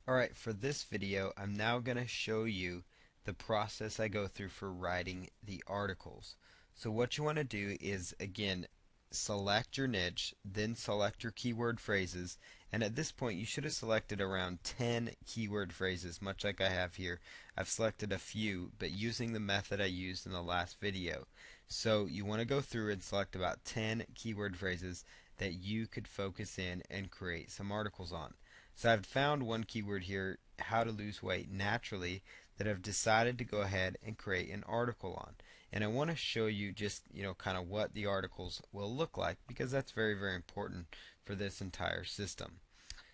Alright, for this video, I'm now going to show you the process I go through for writing the articles. So what you want to do is, again, select your niche, then select your keyword phrases, and at this point you should have selected around 10 keyword phrases, much like I have here. I've selected a few, but using the method I used in the last video. So you want to go through and select about 10 keyword phrases that you could focus in and create some articles on. So I've found one keyword here, how to lose weight naturally, that I've decided to go ahead and create an article on. And I want to show you just, kind of what the articles will look like, because that's very, very important for this entire system.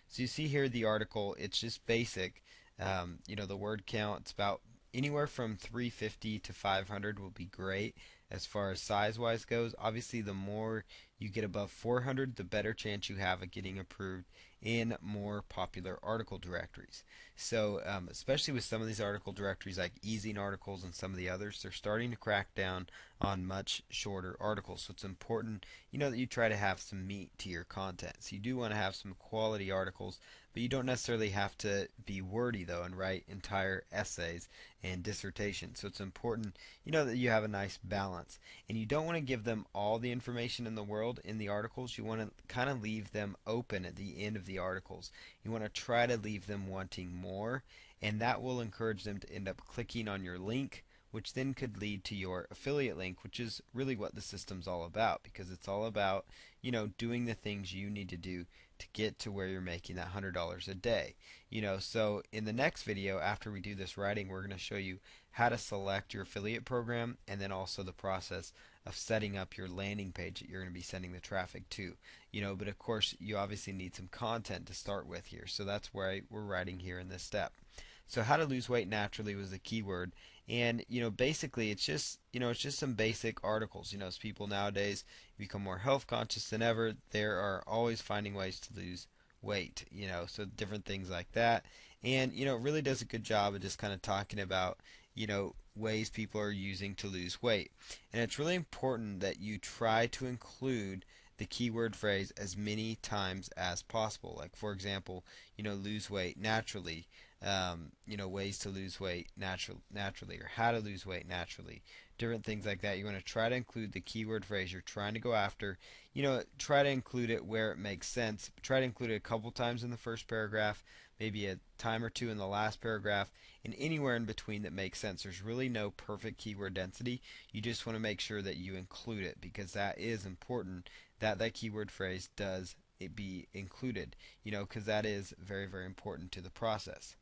So you see here the article, it's just basic. The word count, it's about anywhere from 350 to 500 will be great as far as size-wise goes. Obviously, the more you get above 400, the better chance you have of getting approved in more popular article directories. So, especially with some of these article directories like Ezine Articles and some of the others, they're starting to crack down on much shorter articles. So it's important, that you try to have some meat to your content. So you do want to have some quality articles, but you don't necessarily have to be wordy though and write entire essays and dissertations. So it's important, that you have a nice balance. And you don't want to give them all the information in the world in the articles. You want to kind of leave them open at the end of the articles. You want to try to leave them wanting more, and that will encourage them to end up clicking on your link, which then could lead to your affiliate link, which is really what the system's all about, because it's all about, doing the things you need to do to get to where you're making that $100 a day. So in the next video, after we do this writing, we're going to show you how to select your affiliate program, and then also the process of setting up your landing page that you're going to be sending the traffic to. But of course, you obviously need some content to start with here, so that's why we're writing here in this step. So how to lose weight naturally was the keyword, and basically it's just some basic articles. As people nowadays become more health conscious than ever, they are always finding ways to lose weight. So different things like that, and it really does a good job of just kind of talking about ways people are using to lose weight. And it's really important that you try to include the keyword phrase as many times as possible. Like, for example, lose weight naturally, ways to lose weight naturally, or how to lose weight naturally, different things like that. You want to try to include the keyword phrase you're trying to go after. Try to include it where it makes sense. Try to include it a couple times in the first paragraph, maybe a time or two in the last paragraph, and anywhere in between that makes sense. There's really no perfect keyword density. You just want to make sure that you include it, because that is important, that keyword phrase does it be included, because that is very, very important to the process.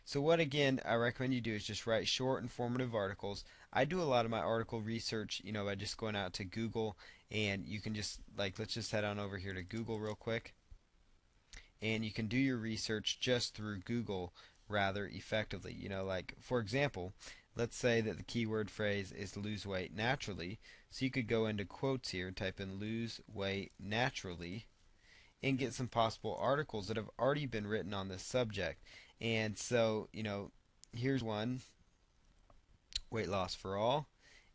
So what, again, I recommend you do is just write short, informative articles. I do a lot of my article research, by just going out to Google, and you can just, let's just head on over here to Google real quick. And you can do your research just through Google rather effectively. For example, let's say that the keyword phrase is lose weight naturally. So you could go into quotes here and type in lose weight naturally and get some possible articles that have already been written on this subject. And so, here's one, weight loss for all.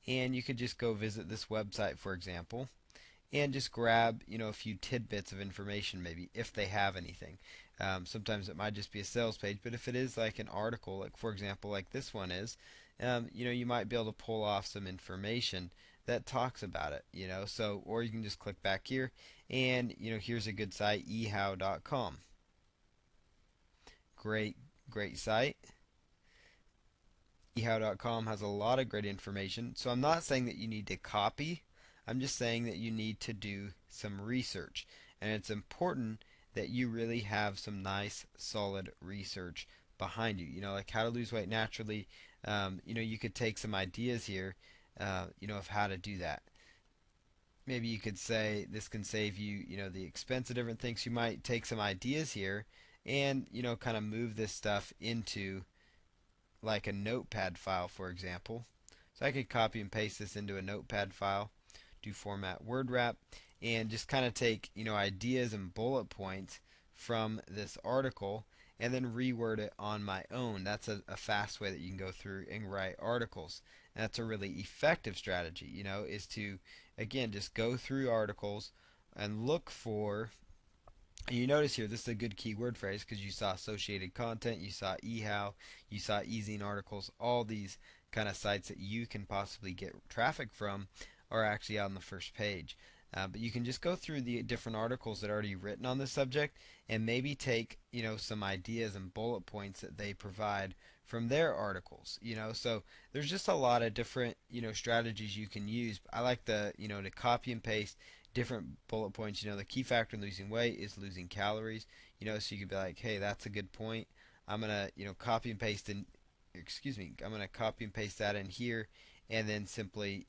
And you could just go visit this website, for example, and just grab, a few tidbits of information, maybe, if they have anything. Sometimes it might just be a sales page, but if it is like an article, like for example, like this one is, you might be able to pull off some information that talks about it, So, or you can just click back here, and here's a good site, ehow.com. Great site. ehow.com has a lot of great information. So I'm not saying that you need to copy. I'm just saying that you need to do some research. And it's important that you really have some nice, solid research behind you. Like how to lose weight naturally. You could take some ideas here, of how to do that. Maybe you could say this can save you, the expense of different things. You might take some ideas here and, kind of move this stuff into like a notepad file, for example. So I could copy and paste this into a notepad file, do format word wrap, and just kind of take, ideas and bullet points from this article and then reword it on my own. That's a fast way that you can go through and write articles. And that's a really effective strategy, is to, again, just go through articles and look for. And you notice here, this is a good keyword phrase because you saw associated content, you saw eHow, you saw ezine articles, all these kind of sites that you can possibly get traffic from are actually on the first page. But you can just go through the different articles that are already written on the subject and maybe take, some ideas and bullet points that they provide from their articles. So there's just a lot of different, strategies you can use. I like to copy and paste different bullet points. The key factor in losing weight is losing calories. So you could be like, hey, that's a good point. I'm gonna, copy and paste in. Excuse me. I'm gonna copy and paste that in here, and then simply,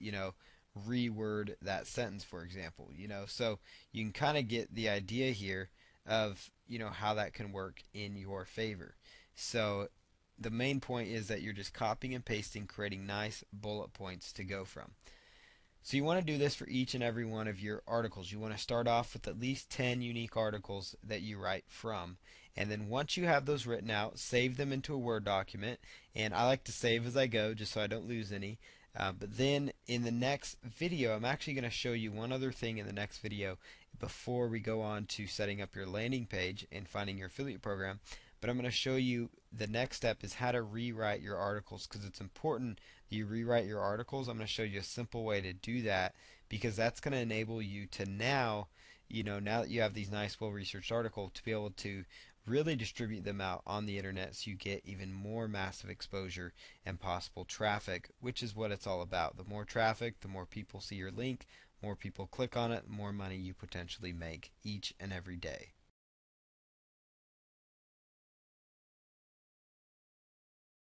reword that sentence, for example. So you can kind of get the idea here of, how that can work in your favor. So the main point is that you're just copying and pasting, creating nice bullet points to go from. So you want to do this for each and every one of your articles. You want to start off with at least 10 unique articles that you write from. And then once you have those written out, save them into a Word document. And I like to save as I go just so I don't lose any. But then in the next video, I'm actually going to show you one other thing in the next video before we go on to setting up your landing page and finding your affiliate program. But I'm going to show you the next step is how to rewrite your articles, because it's important that you rewrite your articles. I'm going to show you a simple way to do that, because that's going to enable you to now, now that you have these nice well-researched articles, to be able to really distribute them out on the internet so you get even more massive exposure and possible traffic, which is what it's all about. The more traffic, the more people see your link, more people click on it, the more money you potentially make each and every day.